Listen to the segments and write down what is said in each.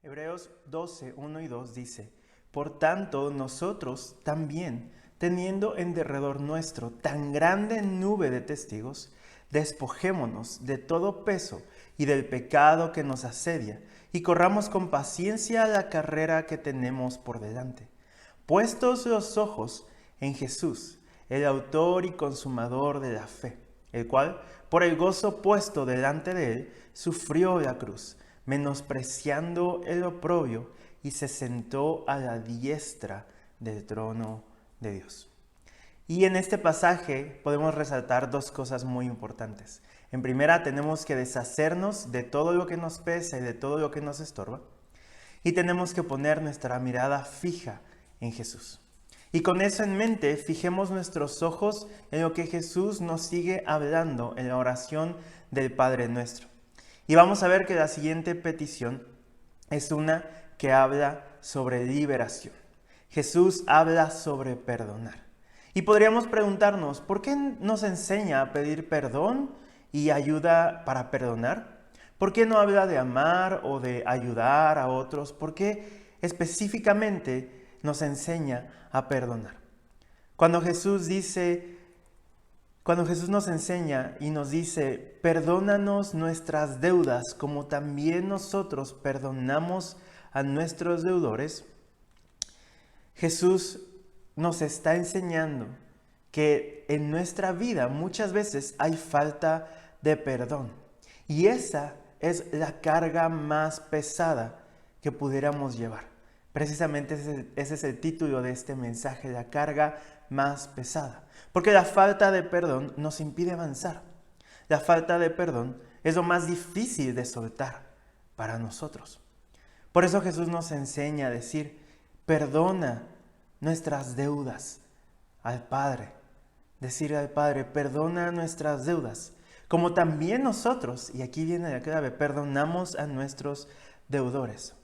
Hebreos 12, 1 y 2 dice: Por tanto, nosotros también, teniendo en derredor nuestro tan grande nube de testigos, despojémonos de todo peso y del pecado que nos asedia, y corramos con paciencia la carrera que tenemos por delante. Puestos los ojos en Jesús, el autor y consumador de la fe, el cual, por el gozo puesto delante de él, sufrió la cruz, menospreciando el oprobio, y se sentó a la diestra del trono de Dios. Y en este pasaje podemos resaltar dos cosas muy importantes. En primera, tenemos que deshacernos de todo lo que nos pesa y de todo lo que nos estorba. Y tenemos que poner nuestra mirada fija en Jesús. Y con eso en mente, fijemos nuestros ojos en lo que Jesús nos sigue hablando en la oración del Padre Nuestro. Y vamos a ver que la siguiente petición es una que habla sobre liberación. Jesús habla sobre perdonar. Y podríamos preguntarnos, ¿por qué nos enseña a pedir perdón y ayuda para perdonar? ¿Por qué no habla de amar o de ayudar a otros? ¿Por qué específicamente nos enseña a perdonar? Cuando Jesús nos enseña y nos dice: perdónanos nuestras deudas como también nosotros perdonamos a nuestros deudores, Jesús nos está enseñando que en nuestra vida muchas veces hay falta de perdón. Y esa es la carga más pesada que pudiéramos llevar. Precisamente ese es el título de este mensaje: la carga más pesada. Porque la falta de perdón nos impide avanzar. La falta de perdón es lo más difícil de soltar para nosotros. Por eso Jesús nos enseña a decir: perdona nuestras deudas al Padre. Decir al Padre: perdona nuestras deudas, como también nosotros, y aquí viene la clave, perdonamos a nuestros deudores.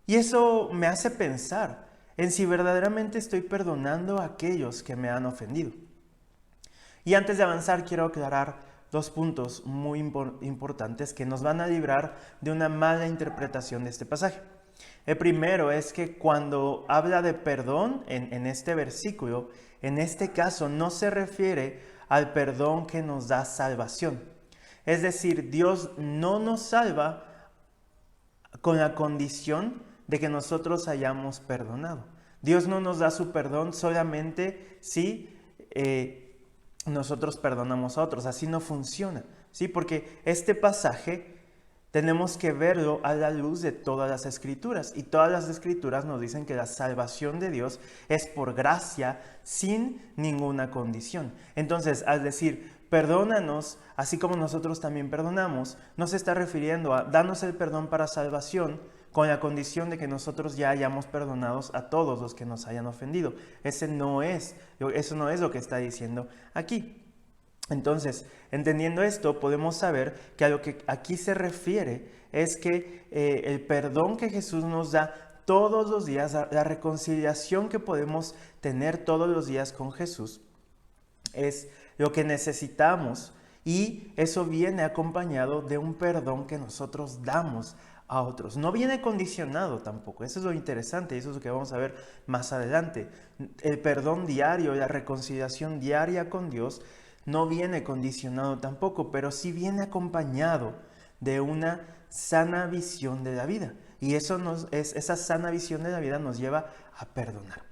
Y eso me hace pensar en si verdaderamente estoy perdonando a aquellos que me han ofendido. Y antes de avanzar, quiero aclarar dos puntos muy importantes que nos van a librar de una mala interpretación de este pasaje. El primero es que cuando habla de perdón en este versículo, en este caso no se refiere al perdón que nos da salvación. Es decir, Dios no nos salva con la condición de que nosotros hayamos perdonado. Dios no nos da su perdón solamente si nosotros perdonamos a otros. Así no funciona, ¿sí? Porque este pasaje tenemos que verlo a la luz de todas las escrituras. Y todas las escrituras nos dicen que la salvación de Dios es por gracia, sin ninguna condición. Entonces, al decir perdónanos, así como nosotros también perdonamos, no se está refiriendo a danos el perdón para salvación con la condición de que nosotros ya hayamos perdonados a todos los que nos hayan ofendido. Eso no es lo que está diciendo aquí. Entonces, entendiendo esto, podemos saber que a lo que aquí se refiere es que el perdón que Jesús nos da todos los días, la reconciliación que podemos tener todos los días con Jesús, es lo que necesitamos, y eso viene acompañado de un perdón que nosotros damos a otros. No viene condicionado tampoco. Eso es lo interesante y eso es lo que vamos a ver más adelante. El perdón diario, la reconciliación diaria con Dios no viene condicionado tampoco, pero sí viene acompañado de una sana visión de la vida. Y esa sana visión de la vida nos lleva a perdonar.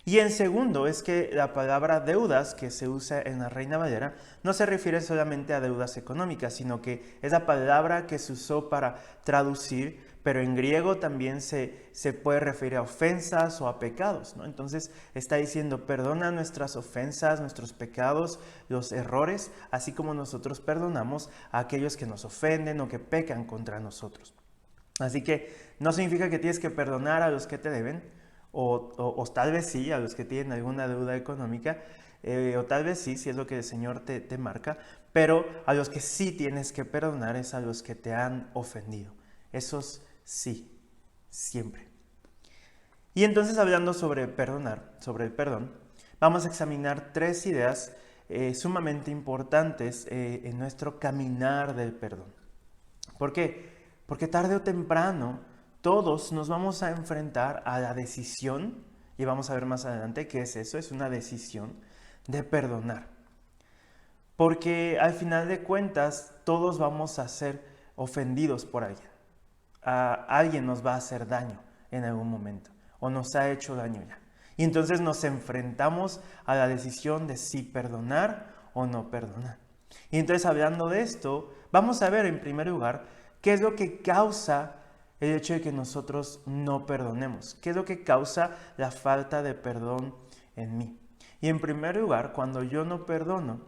Y en segundo, es que la palabra deudas que se usa en la Reina Valera no se refiere solamente a deudas económicas, sino que es la palabra que se usó para traducir, pero en griego también se puede referir a ofensas o a pecados, ¿no? Entonces está diciendo: perdona nuestras ofensas, nuestros pecados, los errores, así como nosotros perdonamos a aquellos que nos ofenden o que pecan contra nosotros. Así que no significa que tienes que perdonar a los que te deben, o tal vez sí, a los que tienen alguna deuda económica, o tal vez sí, si es lo que el Señor te marca, pero a los que sí tienes que perdonar es a los que te han ofendido. Esos sí, siempre. Y entonces, hablando sobre perdonar, sobre el perdón, vamos a examinar tres ideas sumamente importantes en nuestro caminar del perdón. ¿Por qué? Porque tarde o temprano todos nos vamos a enfrentar a la decisión, y vamos a ver más adelante qué es eso, es una decisión de perdonar. Porque al final de cuentas, todos vamos a ser ofendidos por alguien. Alguien nos va a hacer daño en algún momento, o nos ha hecho daño ya. Y entonces nos enfrentamos a la decisión de si perdonar o no perdonar. Y entonces, hablando de esto, vamos a ver en primer lugar qué es lo que causa el hecho de que nosotros no perdonemos. ¿Qué es lo que causa la falta de perdón en mí? Y en primer lugar, cuando yo no perdono,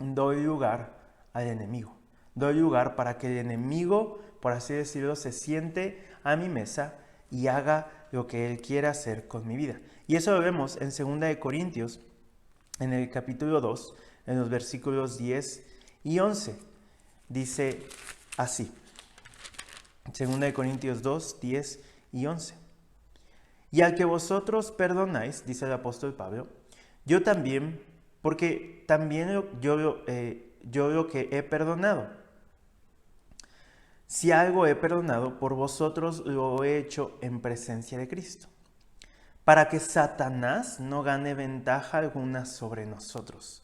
doy lugar al enemigo. Doy lugar para que el enemigo, por así decirlo, se siente a mi mesa y haga lo que él quiera hacer con mi vida. Y eso lo vemos en 2 Corintios, en el capítulo 2, en los versículos 10 y 11. Dice así, 2 Corintios 2, 10 y 11. Y al que vosotros perdonáis, dice el apóstol Pablo, yo también, porque también yo lo que he perdonado. Si algo he perdonado, por vosotros lo he hecho en presencia de Cristo, para que Satanás no gane ventaja alguna sobre nosotros,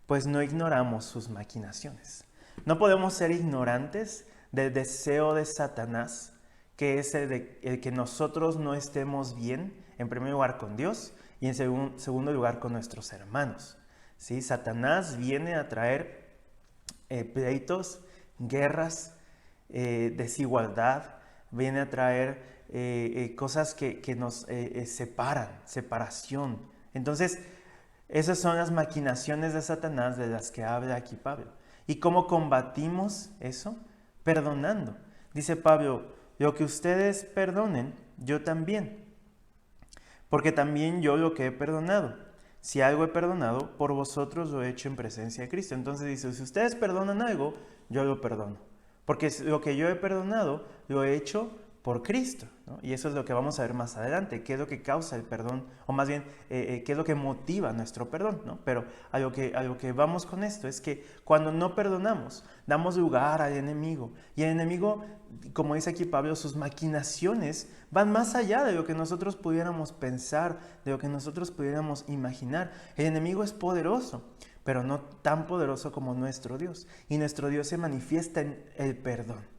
pues no ignoramos sus maquinaciones. No podemos ser ignorantes del deseo de Satanás, que es el que nosotros no estemos bien, en primer lugar con Dios y en segundo lugar con nuestros hermanos. ¿Sí? Satanás viene a traer pleitos, guerras, desigualdad, viene a traer cosas que nos separan, separación. Entonces, esas son las maquinaciones de Satanás de las que habla aquí Pablo. ¿Y cómo combatimos eso? Perdonando. Dice Pablo, lo que ustedes perdonen, yo también. Porque también yo lo que he perdonado. Si algo he perdonado, por vosotros lo he hecho en presencia de Cristo. Entonces dice, si ustedes perdonan algo, yo lo perdono. Porque lo que yo he perdonado, lo he hecho por Cristo, ¿no? Y eso es lo que vamos a ver más adelante, qué es lo que causa el perdón, o más bien, qué es lo que motiva nuestro perdón, ¿no? Pero a lo que vamos con esto es que cuando no perdonamos, damos lugar al enemigo. Y el enemigo, como dice aquí Pablo, sus maquinaciones van más allá de lo que nosotros pudiéramos pensar, de lo que nosotros pudiéramos imaginar. El enemigo es poderoso, pero no tan poderoso como nuestro Dios. Y nuestro Dios se manifiesta en el perdón.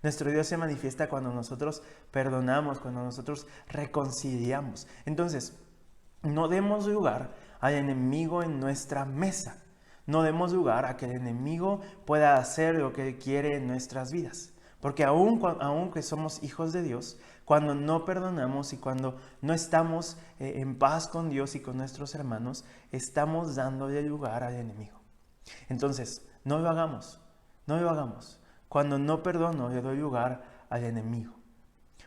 Nuestro Dios se manifiesta cuando nosotros perdonamos, cuando nosotros reconciliamos. Entonces, no demos lugar al enemigo en nuestra mesa. No demos lugar a que el enemigo pueda hacer lo que él quiere en nuestras vidas. Porque aun que somos hijos de Dios, cuando no perdonamos y cuando no estamos en paz con Dios y con nuestros hermanos, estamos dándole lugar al enemigo. Entonces, no lo hagamos, no lo hagamos. Cuando no perdono, le doy lugar al enemigo.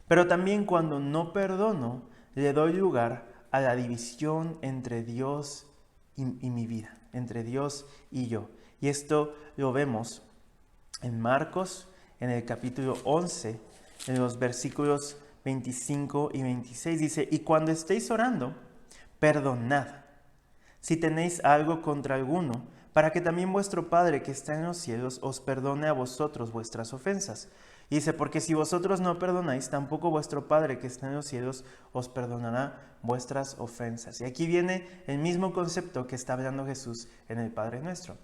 Pero también cuando no perdono, le doy lugar a la división entre Dios y mi vida, entre Dios y yo. Y esto lo vemos en Marcos, en el capítulo 11, en los versículos 25 y 26. Dice, y cuando estéis orando, perdonad, si tenéis algo contra alguno, para que también vuestro Padre que está en los cielos os perdone a vosotros vuestras ofensas. Y dice, porque si vosotros no perdonáis, tampoco vuestro Padre que está en los cielos os perdonará vuestras ofensas. Y aquí viene el mismo concepto que está hablando Jesús en el Padre Nuestro.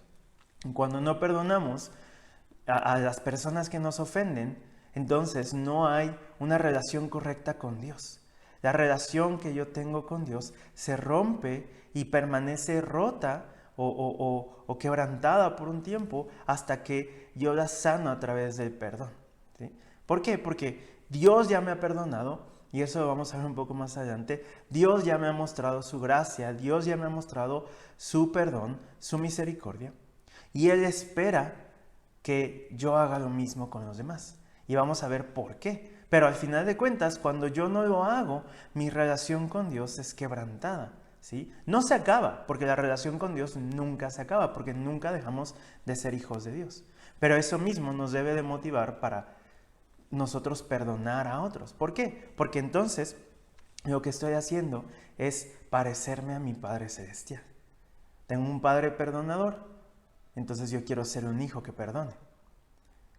Cuando no perdonamos a las personas que nos ofenden, entonces no hay una relación correcta con Dios. La relación que yo tengo con Dios se rompe y permanece rota o quebrantada por un tiempo hasta que yo la sano a través del perdón. ¿Sí? ¿Por qué? Porque Dios ya me ha perdonado, y eso lo vamos a ver un poco más adelante. Dios ya me ha mostrado su gracia, Dios ya me ha mostrado su perdón, su misericordia, y Él espera que yo haga lo mismo con los demás. Y vamos a ver por qué. Pero al final de cuentas, cuando yo no lo hago, mi relación con Dios es quebrantada. ¿Sí? No se acaba, porque la relación con Dios nunca se acaba, porque nunca dejamos de ser hijos de Dios. Pero eso mismo nos debe de motivar para nosotros perdonar a otros. ¿Por qué? Porque entonces lo que estoy haciendo es parecerme a mi Padre Celestial. Tengo un Padre perdonador, entonces yo quiero ser un hijo que perdone.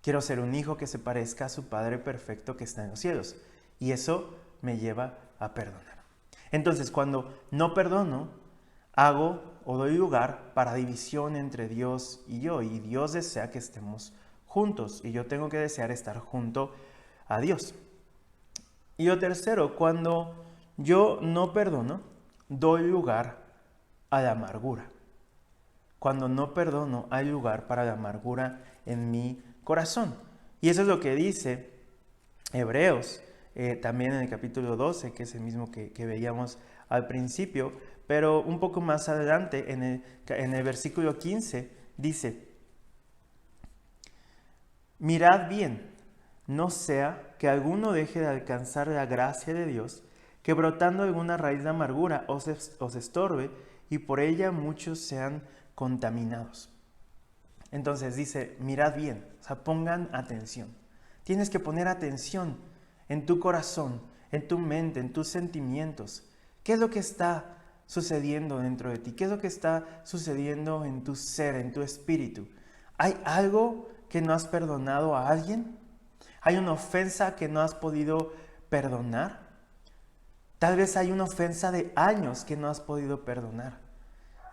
Quiero ser un hijo que se parezca a su Padre perfecto que está en los cielos. Y eso me lleva a perdonar. Entonces, cuando no perdono, hago o doy lugar para división entre Dios y yo. Y Dios desea que estemos juntos. Y yo tengo que desear estar junto a Dios. Y lo tercero, cuando yo no perdono, doy lugar a la amargura. Cuando no perdono, hay lugar para la amargura en mi corazón. Y eso es lo que dice Hebreos, también en el capítulo 12, que es el mismo que veíamos al principio, pero un poco más adelante, en el versículo 15, dice: mirad bien, no sea que alguno deje de alcanzar la gracia de Dios, que brotando alguna raíz de amargura os estorbe, y por ella muchos sean contaminados. Entonces dice, mirad bien, o sea, pongan atención. Tienes que poner atención en tu corazón, en tu mente, en tus sentimientos. ¿Qué es lo que está sucediendo dentro de ti? ¿Qué es lo que está sucediendo en tu ser, en tu espíritu? ¿Hay algo que no has perdonado a alguien? ¿Hay una ofensa que no has podido perdonar? Tal vez hay una ofensa de años que no has podido perdonar.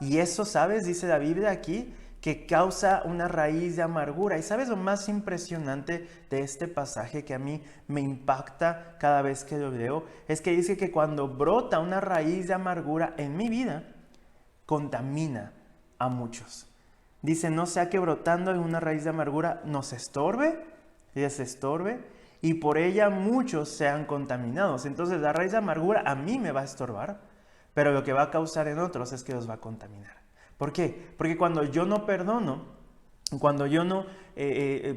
Y eso, ¿sabes? Dice la Biblia aquí, que causa una raíz de amargura. ¿Y sabes lo más impresionante de este pasaje que a mí me impacta cada vez que lo leo? Es que dice que cuando brota una raíz de amargura en mi vida, contamina a muchos. Dice, no sea que brotando en una raíz de amargura nos estorbe, les estorbe, y por ella muchos sean contaminados. Entonces la raíz de amargura a mí me va a estorbar, pero lo que va a causar en otros es que los va a contaminar. ¿Por qué? Porque cuando yo no perdono, cuando yo no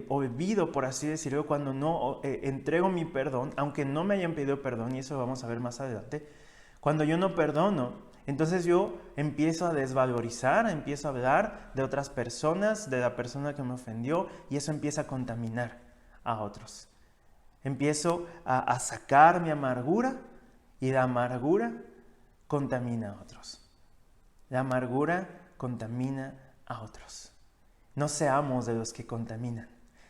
olvido, por así decirlo, cuando no entrego mi perdón, aunque no me hayan pedido perdón, y eso lo vamos a ver más adelante, cuando yo no perdono, entonces yo empiezo a desvalorizar, empiezo a hablar de otras personas, de la persona que me ofendió, y eso empieza a contaminar a otros. Empiezo a sacar mi amargura, y la amargura contamina a otros. La amargura contamina a otros. No seamos de los que contaminan,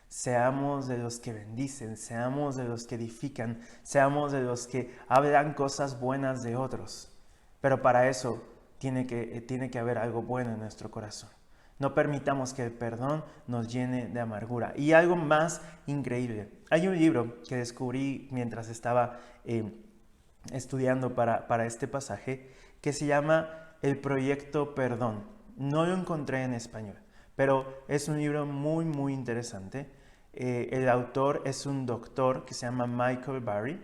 seamos de los que bendicen, seamos de los que edifican, seamos de los que hablan cosas buenas de otros. Pero para eso tiene que haber algo bueno en nuestro corazón. No permitamos que el perdón nos llene de amargura. Y algo más increíble. Hay un libro que descubrí mientras estaba estudiando para este pasaje que se llama El Proyecto Perdón. No lo encontré en español, pero es un libro muy, muy interesante. El autor es un doctor que se llama Michael Barry.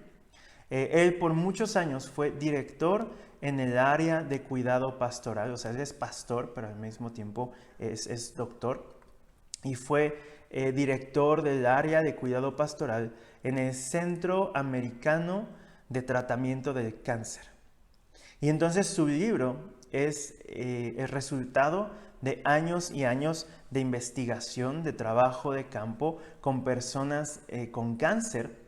Él por muchos años fue director en el área de cuidado pastoral, o sea, él es pastor, pero al mismo tiempo es doctor, y fue director del área de cuidado pastoral en el Centro Americano de Tratamiento del Cáncer. Y entonces su libro es el resultado de años y años de investigación, de trabajo de campo con personas con cáncer,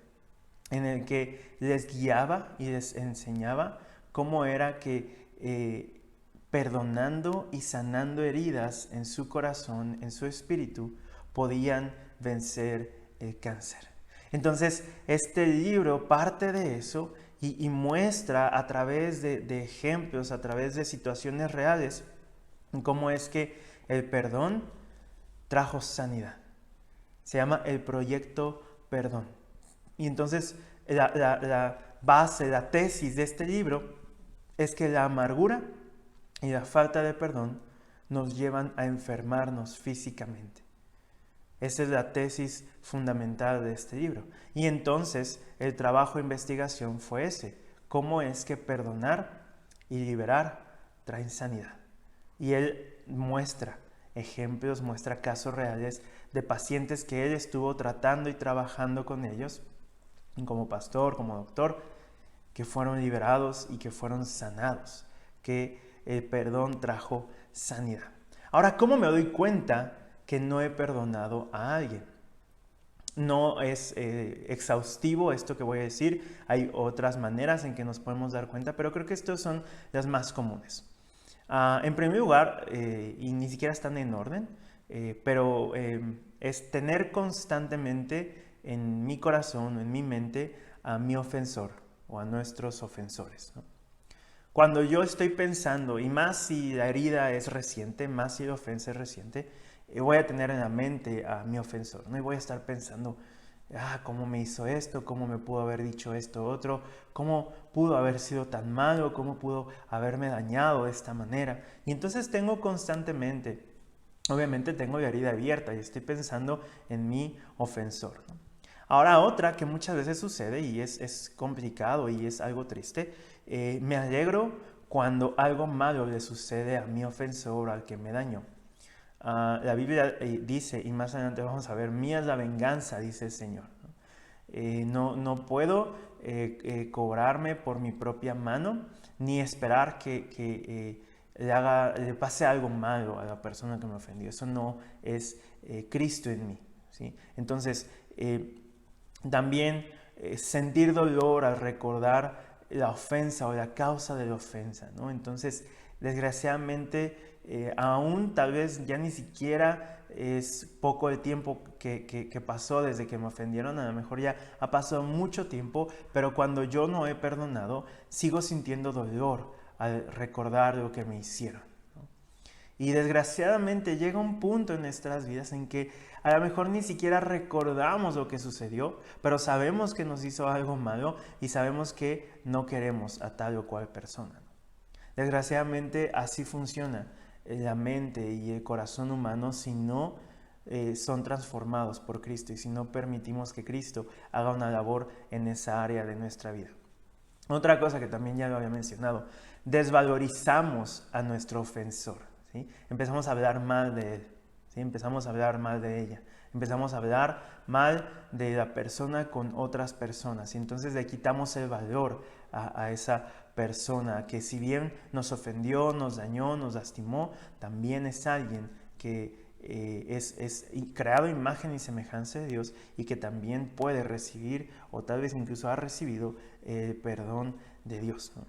en el que les guiaba y les enseñaba cómo era que perdonando y sanando heridas en su corazón, en su espíritu, podían vencer el cáncer. Entonces, este libro parte de eso y muestra a través de ejemplos, a través de situaciones reales, cómo es que el perdón trajo sanidad. Se llama el Proyecto Perdón. Y entonces la base, la tesis de este libro es que la amargura y la falta de perdón nos llevan a enfermarnos físicamente. Esa es la tesis fundamental de este libro. Y entonces el trabajo de investigación fue ese. ¿Cómo es que perdonar y liberar traen sanidad? Y él muestra ejemplos, muestra casos reales de pacientes que él estuvo tratando y trabajando con ellos, como pastor, como doctor, que fueron liberados y que fueron sanados, que el perdón trajo sanidad. Ahora, ¿cómo me doy cuenta que no he perdonado a alguien? No es exhaustivo esto que voy a decir, hay otras maneras en que nos podemos dar cuenta, pero creo que estas son las más comunes. En primer lugar, y ni siquiera están en orden, pero es tener constantemente en mi corazón, en mi mente, a mi ofensor o a nuestros ofensores, ¿no? Cuando yo estoy pensando, y más si la herida es reciente, más si la ofensa es reciente, voy a tener en la mente a mi ofensor, ¿no? Y voy a estar pensando, ¿cómo me hizo esto? ¿Cómo me pudo haber dicho esto otro? ¿Cómo pudo haber sido tan malo? ¿Cómo pudo haberme dañado de esta manera? Y entonces tengo constantemente, obviamente tengo la herida abierta y estoy pensando en mi ofensor, ¿no? Ahora otra que muchas veces sucede y es complicado y es algo triste, me alegro cuando algo malo le sucede a mi ofensor, al que me dañó. La Biblia dice, y más adelante vamos a ver, mía es la venganza, dice el Señor. No puedo cobrarme por mi propia mano, ni esperar que le pase algo malo a la persona que me ofendió. Eso no es Cristo en mí, ¿sí? Entonces, también sentir dolor al recordar la ofensa o la causa de la ofensa, ¿no? Entonces, desgraciadamente, aún tal vez ya ni siquiera es poco el tiempo que pasó desde que me ofendieron, a lo mejor ya ha pasado mucho tiempo, pero cuando yo no he perdonado, sigo sintiendo dolor al recordar lo que me hicieron. Y desgraciadamente llega un punto en nuestras vidas en que a lo mejor ni siquiera recordamos lo que sucedió, pero sabemos que nos hizo algo malo y sabemos que no queremos a tal o cual persona. Desgraciadamente así funciona la mente y el corazón humano si no son transformados por Cristo y si no permitimos que Cristo haga una labor en esa área de nuestra vida. Otra cosa que también ya lo había mencionado, desvalorizamos a nuestro ofensor, ¿sí? Empezamos a hablar mal de él, ¿sí? Empezamos a hablar mal de ella, empezamos a hablar mal de la persona con otras personas y entonces le quitamos el valor a esa persona que si bien nos ofendió, nos dañó, nos lastimó, también es alguien que es creado a imagen y semejanza de Dios y que también puede recibir o tal vez incluso ha recibido el perdón de Dios, ¿no?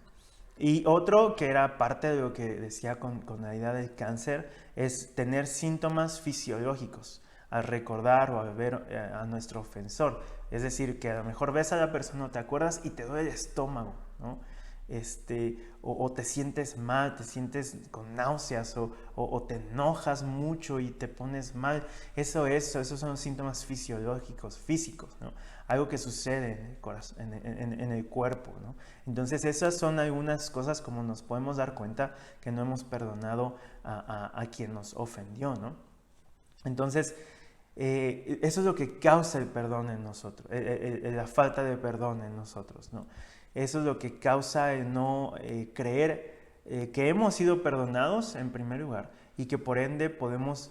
Y otro que era parte de lo que decía con la idea del cáncer es tener síntomas fisiológicos al recordar o al ver a nuestro ofensor. Es decir, que a lo mejor ves a la persona, te acuerdas y te duele el estómago, ¿no? O te sientes mal, te sientes con náuseas o te enojas mucho y te pones mal. Esos son síntomas fisiológicos, físicos, ¿no? Algo que sucede en el corazón, en el cuerpo, ¿no? Entonces esas son algunas cosas como nos podemos dar cuenta que no hemos perdonado a quien nos ofendió, ¿no? Entonces, eso es lo que causa el perdón en nosotros, la falta de perdón en nosotros, ¿no? Eso es lo que causa el no creer que hemos sido perdonados en primer lugar y que por ende podemos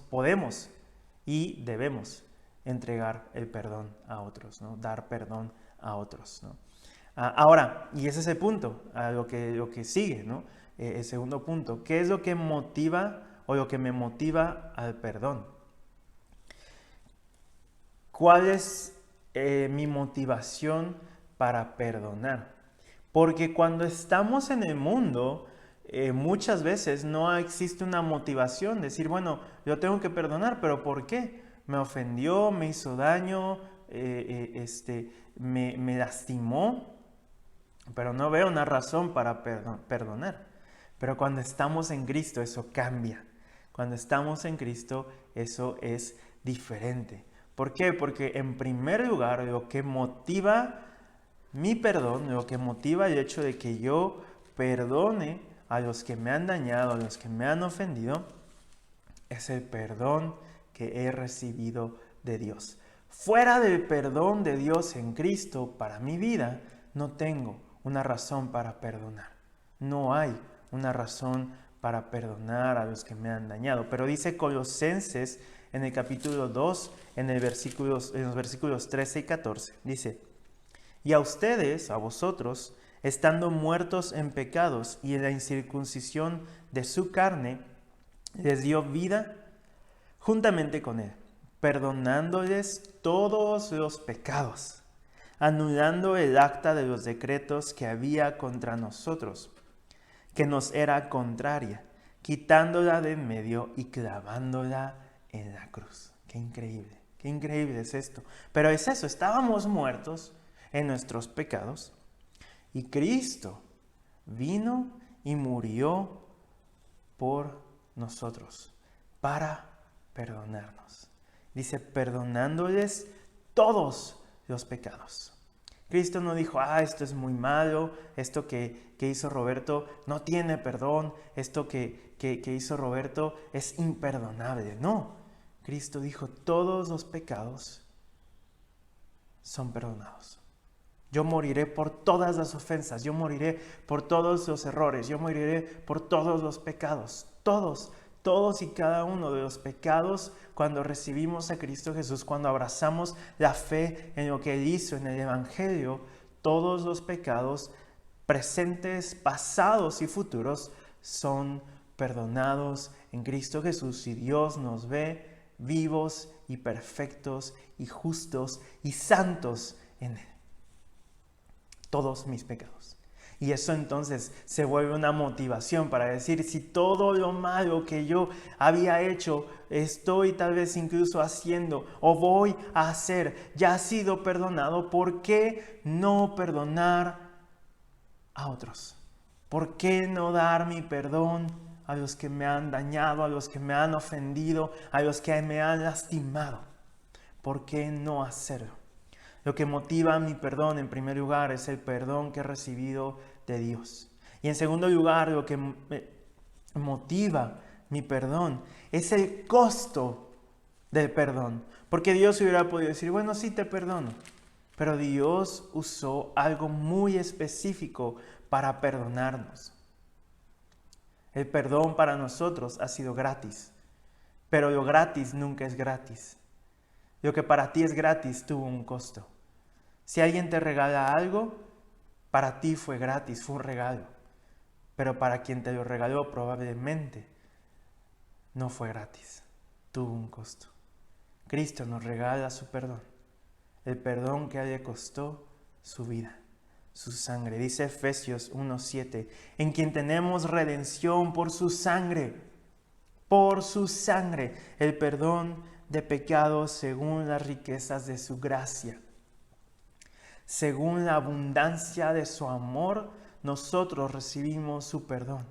y debemos entregar el perdón a otros, ¿no? Dar perdón a otros, ¿no? Ahora, y ese es el punto, lo que sigue, ¿no? El segundo punto, ¿qué es lo que motiva o lo que me motiva al perdón? ¿Cuál es mi motivación para perdonar? Porque cuando estamos en el mundo, muchas veces no existe una motivación, decir, bueno, yo tengo que perdonar, pero ¿por qué? Me ofendió, me hizo daño, me lastimó, pero no veo una razón para perdonar. Pero cuando estamos en Cristo, eso cambia. Cuando estamos en Cristo, eso es diferente. ¿Por qué? Porque en primer lugar, lo que motiva mi perdón, lo que motiva el hecho de que yo perdone a los que me han dañado, a los que me han ofendido, es el perdón que he recibido de Dios. Fuera del perdón de Dios en Cristo para mi vida, no tengo una razón para perdonar. No hay una razón para perdonar a los que me han dañado. Pero dice Colosenses en el capítulo 2, en los versículos 13 y 14, dice: y a ustedes, a vosotros, estando muertos en pecados y en la incircuncisión de su carne, les dio vida juntamente con él, perdonándoles todos los pecados, anulando el acta de los decretos que había contra nosotros, que nos era contraria, quitándola de en medio y clavándola en la cruz. Qué increíble es esto. Pero es eso, estábamos muertos en nuestros pecados y Cristo vino y murió por nosotros para perdonarnos. Dice, perdonándoles todos los pecados. Cristo no dijo, esto es muy malo, esto que hizo Roberto no tiene perdón, esto que hizo Roberto es imperdonable. No, Cristo dijo, todos los pecados son perdonados. Yo moriré por todas las ofensas, yo moriré por todos los errores, yo moriré por todos los pecados, todos y cada uno de los pecados cuando recibimos a Cristo Jesús, cuando abrazamos la fe en lo que Él hizo en el Evangelio, todos los pecados presentes, pasados y futuros son perdonados en Cristo Jesús y Dios nos ve vivos y perfectos y justos y santos en Él. Todos mis pecados. Y eso entonces se vuelve una motivación para decir, si todo lo malo que yo había hecho, estoy tal vez incluso haciendo o voy a hacer, ya ha sido perdonado, ¿por qué no perdonar a otros? ¿Por qué no dar mi perdón a los que me han dañado, a los que me han ofendido, a los que me han lastimado? ¿Por qué no hacerlo? Lo que motiva mi perdón, en primer lugar, es el perdón que he recibido de Dios. Y en segundo lugar, lo que motiva mi perdón es el costo del perdón. Porque Dios hubiera podido decir, bueno, sí te perdono. Pero Dios usó algo muy específico para perdonarnos. El perdón para nosotros ha sido gratis. Pero lo gratis nunca es gratis. Lo que para ti es gratis tuvo un costo. Si alguien te regala algo, para ti fue gratis, fue un regalo. Pero para quien te lo regaló probablemente no fue gratis, tuvo un costo. Cristo nos regala su perdón. El perdón que a Él le costó su vida, su sangre. Dice Efesios 1:7, en quien tenemos redención por su sangre, el perdón de pecados según las riquezas de su gracia. Según la abundancia de su amor, nosotros recibimos su perdón.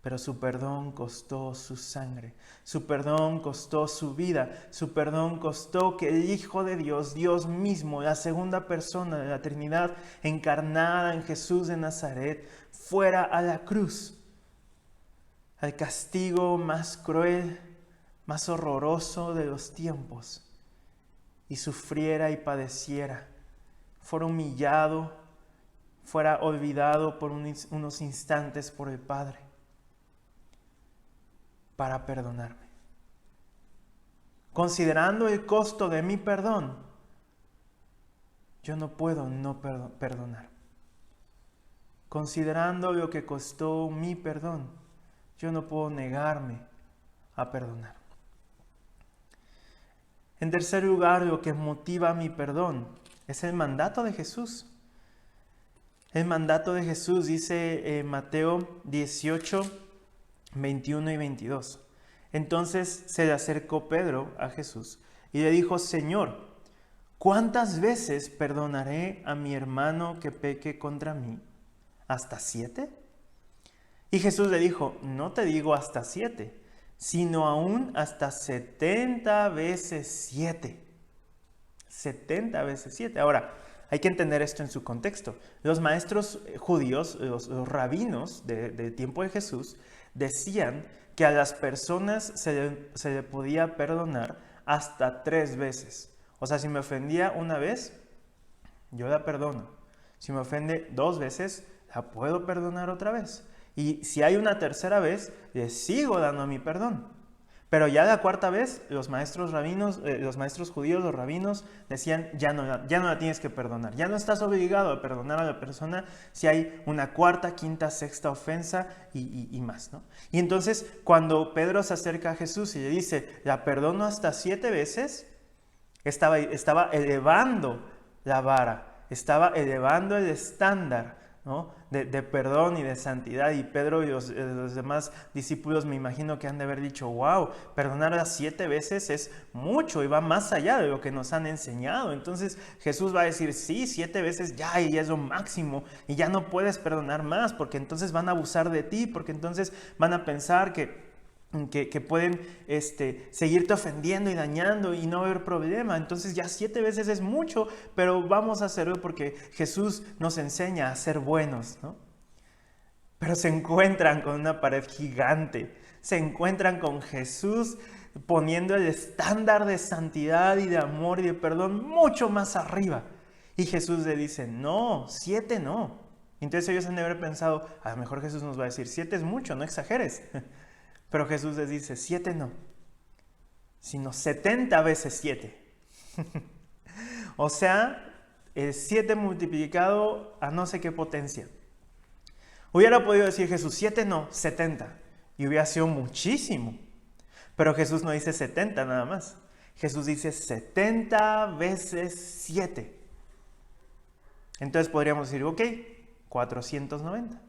Pero su perdón costó su sangre, su perdón costó su vida, su perdón costó que el Hijo de Dios, Dios mismo, la segunda persona de la Trinidad encarnada en Jesús de Nazaret, fuera a la cruz, al castigo más cruel, más horroroso de los tiempos, y sufriera y padeciera, fuera humillado, fuera olvidado por unos instantes por el Padre, para perdonarme. Considerando el costo de mi perdón, yo no puedo no perdonar. Considerando lo que costó mi perdón, yo no puedo negarme a perdonar. En tercer lugar, lo que motiva mi perdón es el mandato de Jesús. El mandato de Jesús dice Mateo 18, 21 y 22. Entonces se le acercó Pedro a Jesús y le dijo, Señor, ¿cuántas veces perdonaré a mi hermano que peque contra mí? ¿Hasta 7? Y Jesús le dijo, no te digo hasta 7, sino aún hasta 70 veces 7. 70 veces 7. Ahora, hay que entender esto en su contexto. Los maestros judíos, los rabinos del tiempo de Jesús, decían que a las personas se le podía perdonar hasta 3 veces. O sea, si me ofendía una vez, yo la perdono. Si me ofende 2 veces, la puedo perdonar otra vez. Y si hay una tercera vez, le sigo dando mi perdón. Pero ya la cuarta vez, los maestros judíos, los rabinos, decían, ya no la tienes que perdonar. Ya no estás obligado a perdonar a la persona si hay una cuarta, quinta, sexta ofensa y más, ¿no? Y entonces, cuando Pedro se acerca a Jesús y le dice, la perdono hasta 7 veces, estaba elevando la vara, estaba elevando el estándar ¿no? De perdón y de santidad. Y Pedro y los demás discípulos me imagino que han de haber dicho, wow, perdonar a 7 veces es mucho y va más allá de lo que nos han enseñado. Entonces Jesús va a decir, sí, 7 veces ya, y ya es lo máximo, y ya no puedes perdonar más, porque entonces van a abusar de ti, porque entonces van a pensar que pueden seguirte ofendiendo y dañando y no haber problema. Entonces ya 7 veces es mucho, pero vamos a hacerlo porque Jesús nos enseña a ser buenos, ¿no? Pero se encuentran con una pared gigante, se encuentran con Jesús poniendo el estándar de santidad y de amor y de perdón mucho más arriba. Y Jesús le dice, no, 7 no. Entonces ellos han de haber pensado, a lo mejor Jesús nos va a decir, 7 es mucho, no exageres. Pero Jesús les dice, 7 no, sino 70 veces 7. O sea, 7 multiplicado a no sé qué potencia. Hubiera podido decir Jesús, 7 no, 70. Y hubiera sido muchísimo. Pero Jesús no dice 70 nada más. Jesús dice 70 veces 7. Entonces podríamos decir, ok, 490.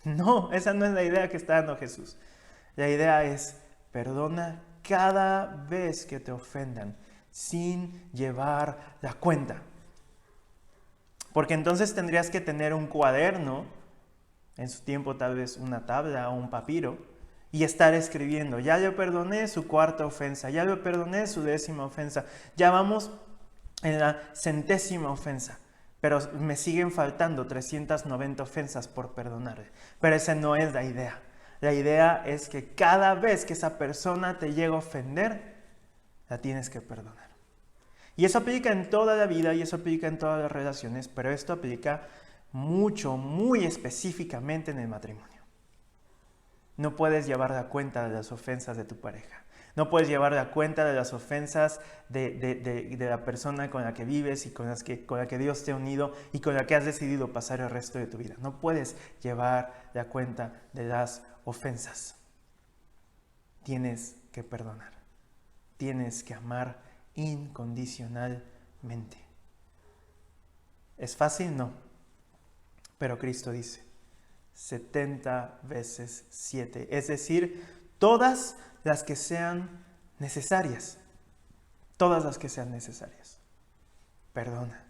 No, esa no es la idea que está dando Jesús. La idea es, perdona cada vez que te ofendan, sin llevar la cuenta. Porque entonces tendrías que tener un cuaderno, en su tiempo tal vez una tabla o un papiro, y estar escribiendo, ya le perdoné su 4ª ofensa, ya le perdoné su 10ª ofensa, ya vamos en la 100ª ofensa. Pero me siguen faltando 390 ofensas por perdonarle. Pero esa no es la idea. La idea es que cada vez que esa persona te llega a ofender, la tienes que perdonar. Y eso aplica en toda la vida y eso aplica en todas las relaciones, pero esto aplica mucho, muy específicamente en el matrimonio. No puedes llevar la cuenta de las ofensas de tu pareja. No puedes llevar la cuenta de las ofensas de la persona con la que vives y con la que Dios te ha unido y con la que has decidido pasar el resto de tu vida. No puedes llevar la cuenta de las ofensas. Tienes que perdonar. Tienes que amar incondicionalmente. ¿Es fácil? No. Pero Cristo dice 70 veces 7. Es decir, todas las que sean necesarias. Todas las que sean necesarias. Perdona.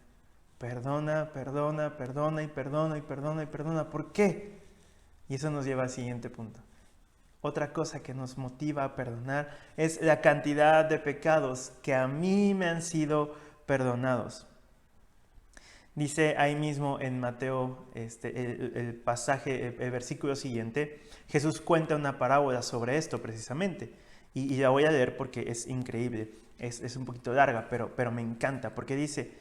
Perdona, perdona, perdona y perdona y perdona y perdona. ¿Por qué? Y eso nos lleva al siguiente punto. Otra cosa que nos motiva a perdonar es la cantidad de pecados que a mí me han sido perdonados. Dice ahí mismo en Mateo, el pasaje, el versículo siguiente, Jesús cuenta una parábola sobre esto precisamente. Y la voy a leer porque es increíble, es un poquito larga, pero me encanta, porque dice,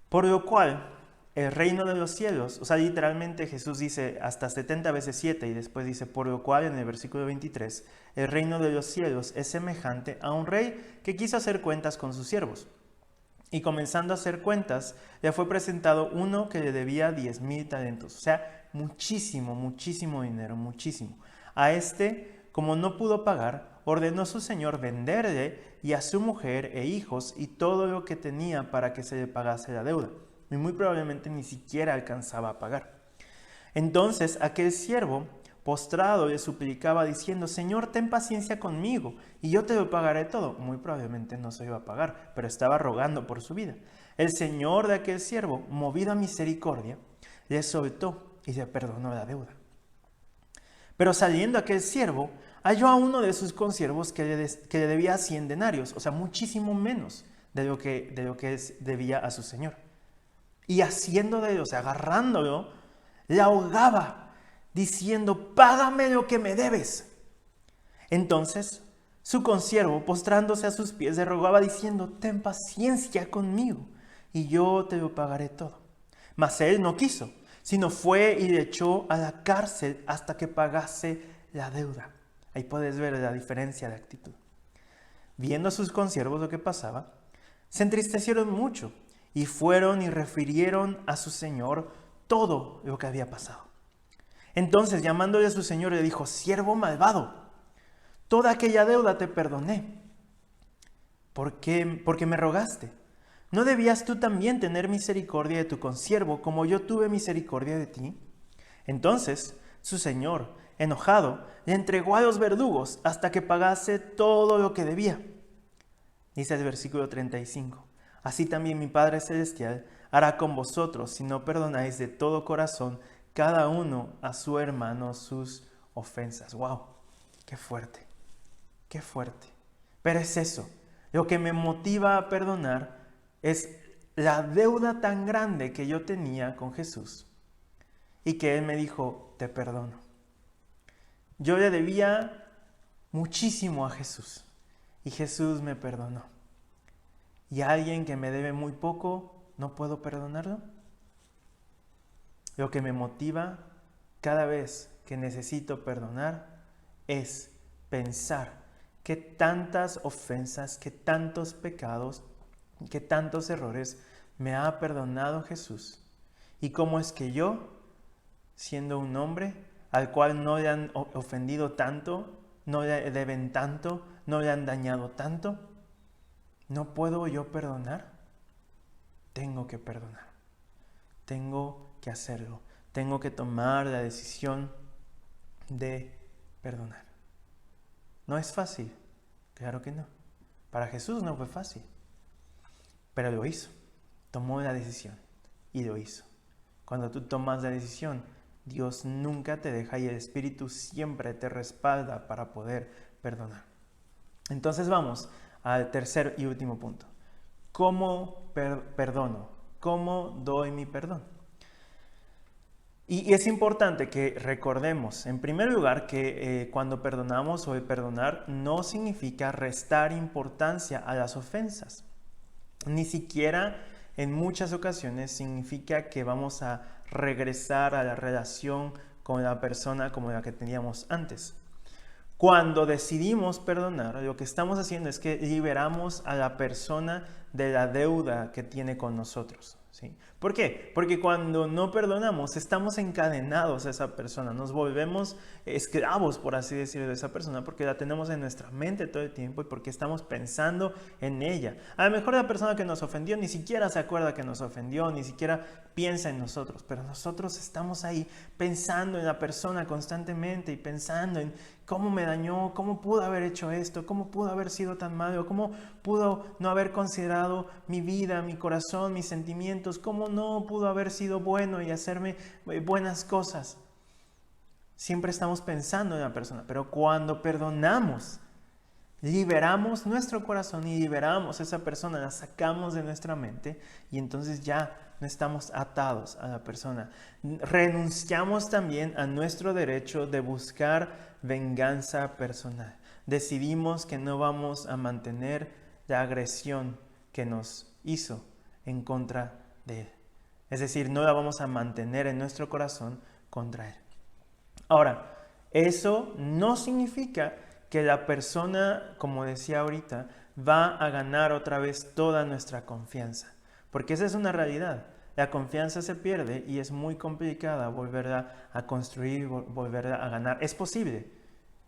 por lo cual el reino de los cielos, o sea, literalmente Jesús dice hasta 70 veces 7 y después dice, por lo cual en el versículo 23, el reino de los cielos es semejante a un rey que quiso hacer cuentas con sus siervos. Y comenzando a hacer cuentas, le fue presentado uno que le debía 10,000 talentos. O sea, muchísimo, muchísimo dinero, muchísimo. A como no pudo pagar, ordenó su señor venderle y a su mujer e hijos y todo lo que tenía para que se le pagase la deuda. Y muy probablemente ni siquiera alcanzaba a pagar. Entonces aquel siervo, postrado, le suplicaba diciendo, Señor, ten paciencia conmigo y yo te lo pagaré todo. Muy probablemente no se iba a pagar, pero estaba rogando por su vida. El señor de aquel siervo, movido a misericordia, le soltó y le perdonó la deuda. Pero saliendo aquel siervo, halló a uno de sus consiervos que le debía 100 denarios, o sea, muchísimo menos de lo que debía a su señor. Y haciendo de él, o sea, agarrándolo, le ahogaba, diciendo, págame lo que me debes. Entonces, su consiervo, postrándose a sus pies, le rogaba diciendo, ten paciencia conmigo, y yo te lo pagaré todo. Mas él no quiso, sino fue y le echó a la cárcel hasta que pagase la deuda. Ahí puedes ver la diferencia de actitud. Viendo a sus consiervos lo que pasaba, se entristecieron mucho y fueron y refirieron a su señor todo lo que había pasado. Entonces, llamándole a su señor, le dijo, siervo malvado, toda aquella deuda te perdoné. ¿Por qué me rogaste? ¿No debías tú también tener misericordia de tu consiervo como yo tuve misericordia de ti? Entonces su señor, enojado, le entregó a los verdugos hasta que pagase todo lo que debía. Dice el versículo 35. Así también mi Padre Celestial hará con vosotros si no perdonáis de todo corazón cada uno a su hermano sus ofensas. ¡Wow! ¡Qué fuerte! ¡Qué fuerte! Pero es eso. Lo que me motiva a perdonar es la deuda tan grande que yo tenía con Jesús y que Él me dijo, te perdono. Yo le debía muchísimo a Jesús y Jesús me perdonó. ¿Y a alguien que me debe muy poco, no puedo perdonarlo? Lo que me motiva cada vez que necesito perdonar es pensar que tantas ofensas, que tantos pecados, que tantos errores me ha perdonado Jesús. Y cómo es que yo, siendo un hombre al cual no le han ofendido tanto, no le deben tanto, no le han dañado tanto, ¿no puedo yo perdonar? Tengo que perdonar. Tengo que hacerlo. Tengo que tomar la decisión de perdonar. ¿No es fácil? Claro que no. Para Jesús no fue fácil. Pero lo hizo. Tomó la decisión y lo hizo. Cuando tú tomas la decisión, Dios nunca te deja y el Espíritu siempre te respalda para poder perdonar. Entonces vamos al tercer y último punto. ¿Cómo perdono? ¿Cómo doy mi perdón? Y es importante que recordemos, en primer lugar, que cuando perdonamos o el perdonar no significa restar importancia a las ofensas. Ni siquiera en muchas ocasiones significa que vamos a regresar a la relación con la persona como la que teníamos antes. Cuando decidimos perdonar, lo que estamos haciendo es que liberamos a la persona de la deuda que tiene con nosotros, ¿sí? ¿Por qué? Porque cuando no perdonamos, estamos encadenados a esa persona, nos volvemos esclavos, por así decirlo, de esa persona, porque la tenemos en nuestra mente todo el tiempo y porque estamos pensando en ella. A lo mejor la persona que nos ofendió ni siquiera se acuerda que nos ofendió, ni siquiera piensa en nosotros, pero nosotros estamos ahí pensando en la persona constantemente y pensando en cómo me dañó, cómo pudo haber hecho esto, cómo pudo haber sido tan malo, cómo pudo no haber considerado mi vida, mi corazón, mis sentimientos, cómo no pudo haber sido bueno y hacerme buenas cosas. Siempre estamos pensando en la persona, pero cuando perdonamos, liberamos nuestro corazón y liberamos a esa persona, la sacamos de nuestra mente y entonces ya no estamos atados a la persona. Renunciamos también a nuestro derecho de buscar venganza personal. Decidimos que no vamos a mantener la agresión que nos hizo en contra de él. Es decir, no la vamos a mantener en nuestro corazón contra él. Ahora, eso no significa que la persona, como decía ahorita, va a ganar otra vez toda nuestra confianza. Porque esa es una realidad. La confianza se pierde y es muy complicada volverla a construir, volverla a ganar. Es posible.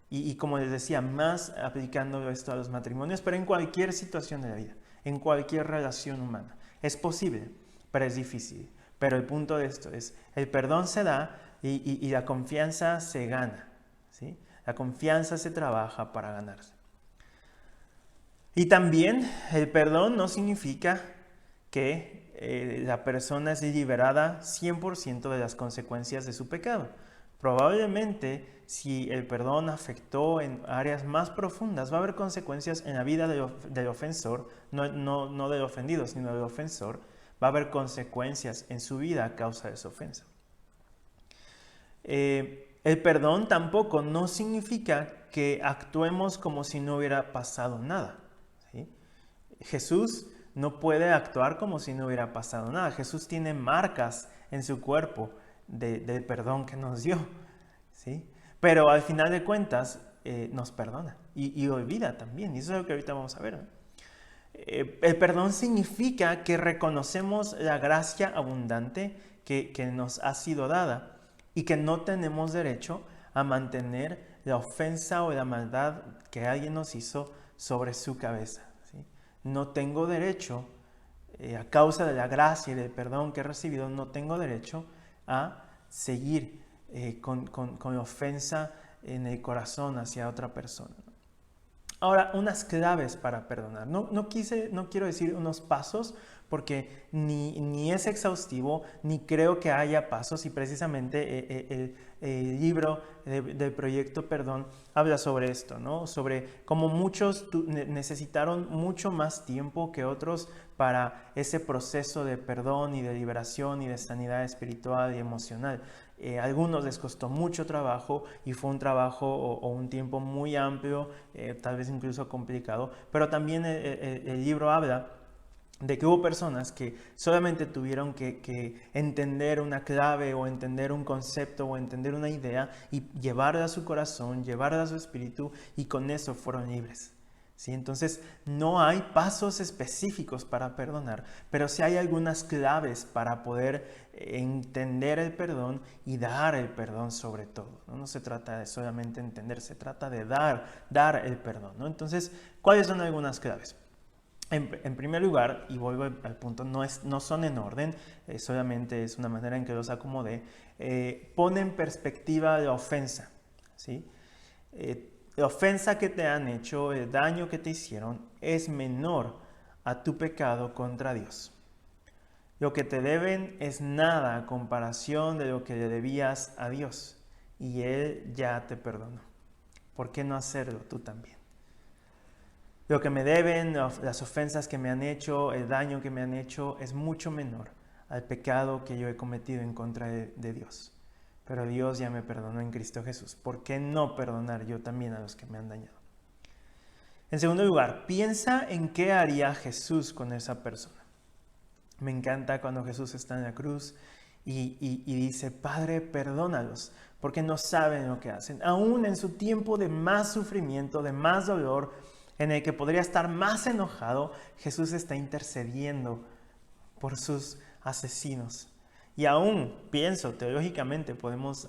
Y como les decía, más aplicando esto a los matrimonios, pero en cualquier situación de la vida, en cualquier relación humana. Es posible, pero es difícil. Pero el punto de esto es, el perdón se da y la confianza se gana, ¿sí? La confianza se trabaja para ganarse. Y también el perdón no significa que la persona es liberada 100% de las consecuencias de su pecado. Probablemente, si el perdón afectó en áreas más profundas, va a haber consecuencias en la vida del ofensor, no del ofendido, sino del ofensor. Va a haber consecuencias en su vida a causa de esa ofensa. El perdón tampoco no significa que actuemos como si no hubiera pasado nada, ¿sí? Jesús no puede actuar como si no hubiera pasado nada. Jesús tiene marcas en su cuerpo del perdón que nos dio, ¿sí? Pero al final de cuentas nos perdona y olvida también. Y eso es lo que ahorita vamos a ver, ¿no? El perdón significa que reconocemos la gracia abundante que nos ha sido dada y que no tenemos derecho a mantener la ofensa o la maldad que alguien nos hizo sobre su cabeza, ¿sí? No tengo derecho a causa de la gracia y del perdón que he recibido, no tengo derecho a seguir con ofensa en el corazón hacia otra persona. Ahora, unas claves para perdonar. No quiero decir unos pasos porque ni es exhaustivo, ni creo que haya pasos, y precisamente el libro del Proyecto Perdón habla sobre esto, ¿no? Sobre cómo muchos necesitaron mucho más tiempo que otros para ese proceso de perdón y de liberación y de sanidad espiritual y emocional. Algunos les costó mucho trabajo y fue un trabajo o un tiempo muy amplio, tal vez incluso complicado, pero también el libro habla de que hubo personas que solamente tuvieron que entender una clave o entender un concepto o entender una idea y llevarla a su corazón, llevarla a su espíritu, y con eso fueron libres. ¿Sí? Entonces no hay pasos específicos para perdonar, pero sí hay algunas claves para poder entender el perdón y dar el perdón sobre todo. No se trata de solamente entender, se trata de dar el perdón, ¿no? Entonces, ¿cuáles son algunas claves? En primer lugar, y vuelvo al punto, no son en orden, solamente es una manera en que los acomodé, pone en perspectiva la ofensa, ¿sí? La ofensa que te han hecho, el daño que te hicieron, es menor a tu pecado contra Dios. Lo que te deben es nada a comparación de lo que le debías a Dios, y Él ya te perdonó. ¿Por qué no hacerlo tú también? Lo que me deben, las ofensas que me han hecho, el daño que me han hecho, es mucho menor al pecado que yo he cometido en contra de Dios. Pero Dios ya me perdonó en Cristo Jesús. ¿Por qué no perdonar yo también a los que me han dañado? En segundo lugar, piensa en qué haría Jesús con esa persona. Me encanta cuando Jesús está en la cruz y dice: Padre, perdónalos, porque no saben lo que hacen. Aún en su tiempo de más sufrimiento, de más dolor, en el que podría estar más enojado, Jesús está intercediendo por sus asesinos. Y aún, pienso, teológicamente podemos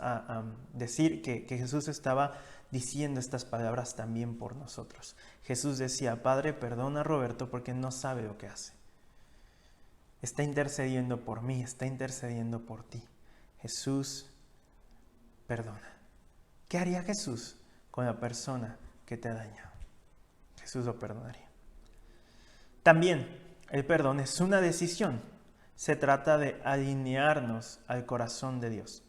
decir que Jesús estaba diciendo estas palabras también por nosotros. Jesús decía: Padre, perdona a Roberto porque no sabe lo que hace. Está intercediendo por mí, está intercediendo por ti. Jesús perdona. ¿Qué haría Jesús con la persona que te ha dañado? Jesús lo perdonaría. También el perdón es una decisión. Se trata de alinearnos al corazón de Dios.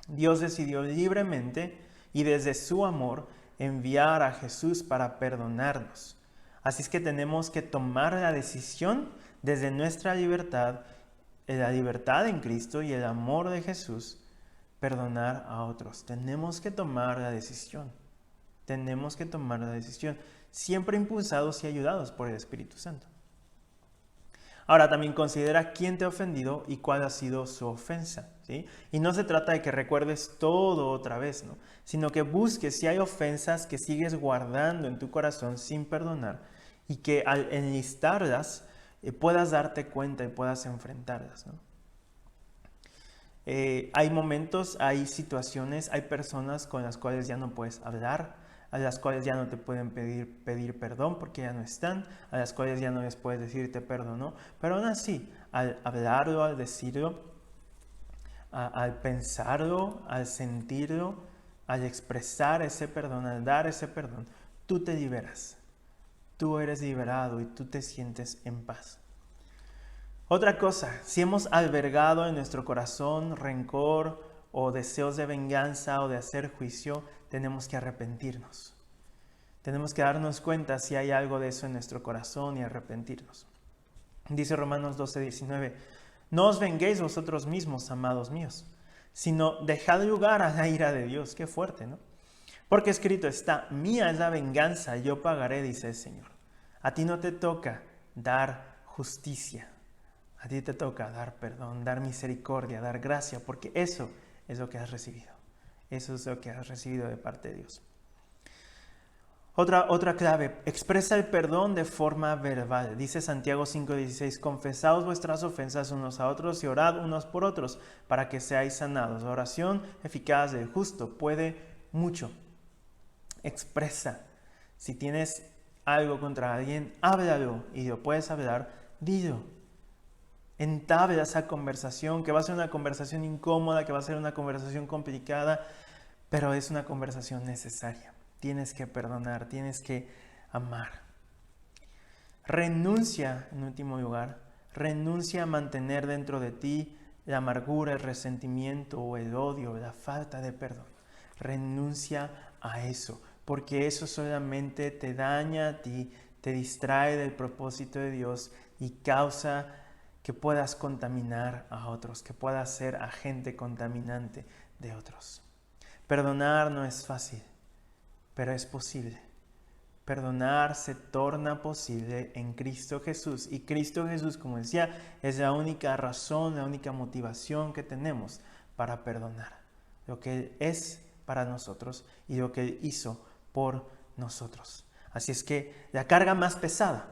Dios decidió libremente y desde su amor enviar a Jesús para perdonarnos. Así es que tenemos que tomar la decisión desde nuestra libertad, la libertad en Cristo y el amor de Jesús, perdonar a otros. Tenemos que tomar la decisión. Tenemos que tomar la decisión, siempre impulsados y ayudados por el Espíritu Santo. Ahora también considera quién te ha ofendido y cuál ha sido su ofensa, ¿sí? Y no se trata de que recuerdes todo otra vez, ¿no? Sino que busques si hay ofensas que sigues guardando en tu corazón sin perdonar, y que al enlistarlas puedas darte cuenta y puedas enfrentarlas, ¿no? Hay momentos, hay situaciones, hay personas con las cuales ya no puedes hablar, a las cuales ya no te pueden pedir perdón porque ya no están, a las cuales ya no les puedes decir te perdono, pero aún así, al hablarlo, al decirlo, al pensarlo, al sentirlo, al expresar ese perdón, al dar ese perdón, tú te liberas, tú eres liberado y tú te sientes en paz. Otra cosa, si hemos albergado en nuestro corazón rencor o deseos de venganza o de hacer juicio, tenemos que arrepentirnos. Tenemos que darnos cuenta si hay algo de eso en nuestro corazón y arrepentirnos. Dice Romanos 12:19, no os venguéis vosotros mismos, amados míos, sino dejad lugar a la ira de Dios. Qué fuerte, ¿no? Porque escrito está, mía es la venganza, yo pagaré, dice el Señor. A ti no te toca dar justicia. A ti te toca dar perdón, dar misericordia, dar gracia, porque eso es lo que has recibido. Eso es lo que has recibido de parte de Dios. Otra clave, expresa el perdón de forma verbal. Dice Santiago 5:16, confesaos vuestras ofensas unos a otros y orad unos por otros para que seáis sanados. La oración eficaz del justo puede mucho. Expresa. Si tienes algo contra alguien, háblalo, y lo puedes hablar, dilo. entabla esa conversación, que va a ser una conversación incómoda, que va a ser una conversación complicada, pero es una conversación necesaria. Tienes que perdonar, tienes que amar. Renuncia, en último lugar, renuncia a mantener dentro de ti la amargura, el resentimiento o el odio, la falta de perdón. Renuncia a eso, porque eso solamente te daña a ti, te distrae del propósito de Dios y causa que puedas contaminar a otros, que puedas ser agente contaminante de otros. Perdonar no es fácil, pero es posible. Perdonar se torna posible en Cristo Jesús. Y Cristo Jesús, como decía, es la única razón, la única motivación que tenemos para perdonar. Lo que Él es para nosotros y lo que Él hizo por nosotros. Así es que la carga más pesada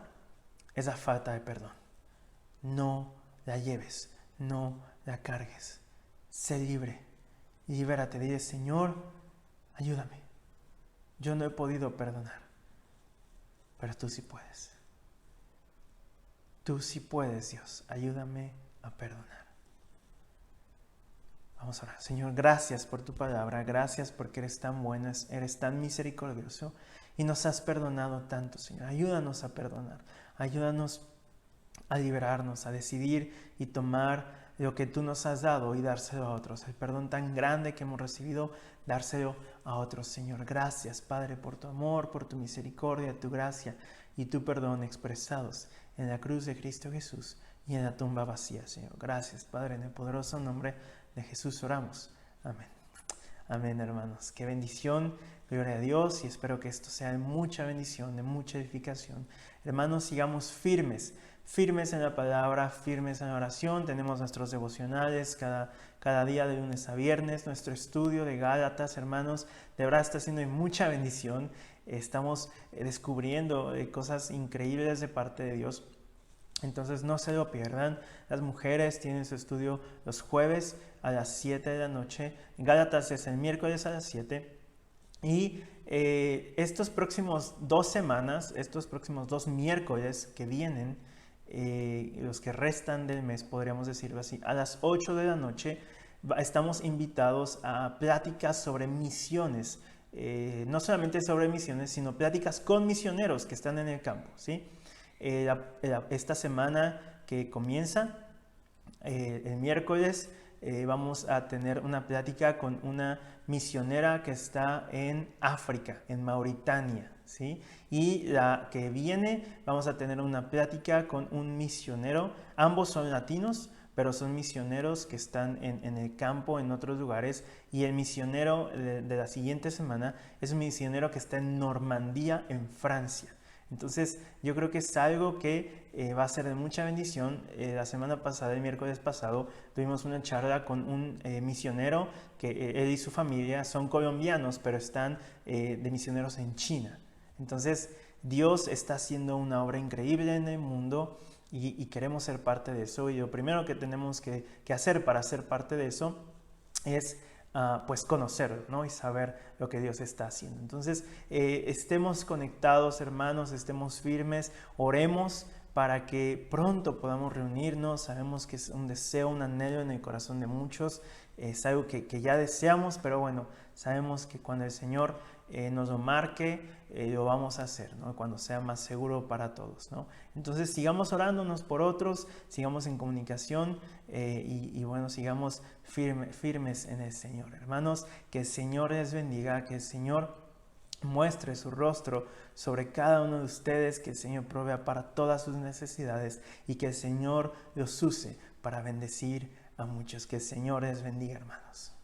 es la falta de perdón. No la lleves, no la cargues. Sé libre, libérate. Dile, Señor, ayúdame. Yo no he podido perdonar. Pero tú sí puedes. Tú sí puedes, Dios. Ayúdame a perdonar. Vamos a orar. Señor, gracias por tu palabra. Gracias porque eres tan bueno, eres tan misericordioso y nos has perdonado tanto, Señor. Ayúdanos a perdonar. Ayúdanos a liberarnos, a decidir y tomar lo que tú nos has dado y dárselo a otros. El perdón tan grande que hemos recibido, dárselo a otros, Señor. Gracias, Padre, por tu amor, por tu misericordia, tu gracia y tu perdón expresados en la cruz de Cristo Jesús y en la tumba vacía, Señor. Gracias, Padre, en el poderoso nombre de Jesús oramos. Amén. Amén, hermanos. Qué bendición, gloria a Dios, y espero que esto sea de mucha bendición, de mucha edificación. Hermanos, sigamos firmes en la palabra, firmes en la oración. Tenemos nuestros devocionales cada día de lunes a viernes, nuestro estudio de Gálatas, hermanos. De verdad está siendo de mucha bendición. Estamos descubriendo cosas increíbles de parte de Dios. Entonces no se lo pierdan. Las mujeres tienen su estudio los jueves a las 7 de la noche. Gálatas es el miércoles a las 7. Y estos próximos 2 semanas, estos próximos 2 miércoles que vienen, los que restan del mes, podríamos decirlo así, a las 8 de la noche, estamos invitados a pláticas sobre misiones. No solamente sobre misiones, sino pláticas con misioneros que están en el campo, ¿sí? Esta semana que comienza, el miércoles, vamos a tener una plática con una misionera que está en África, en Mauritania, ¿sí? Y la que viene vamos a tener una plática con un misionero. Ambos son latinos, pero son misioneros que están en el campo, en otros lugares. Y el misionero de la siguiente semana es un misionero que está en Normandía, en Francia. Entonces yo creo que es algo que va a ser de mucha bendición. La semana pasada, el miércoles pasado, tuvimos una charla con un misionero que él y su familia son colombianos, pero están de misioneros en China. Entonces Dios está haciendo una obra increíble en el mundo y queremos ser parte de eso. Y lo primero que tenemos que hacer para ser parte de eso es pues conocerlo, ¿no? Y saber lo que Dios está haciendo. Entonces, estemos conectados, hermanos, estemos firmes, oremos para que pronto podamos reunirnos. Sabemos que es un deseo, un anhelo en el corazón de muchos, es algo que ya deseamos, pero bueno, sabemos que cuando el Señor nos lo marque, lo vamos a hacer, ¿no? Cuando sea más seguro para todos, ¿no? Entonces sigamos orándonos por otros, sigamos en comunicación y bueno, sigamos firmes en el Señor. Hermanos, que el Señor les bendiga, que el Señor muestre su rostro sobre cada uno de ustedes, que el Señor provea para todas sus necesidades y que el Señor los use para bendecir a muchos. Que el Señor les bendiga, hermanos.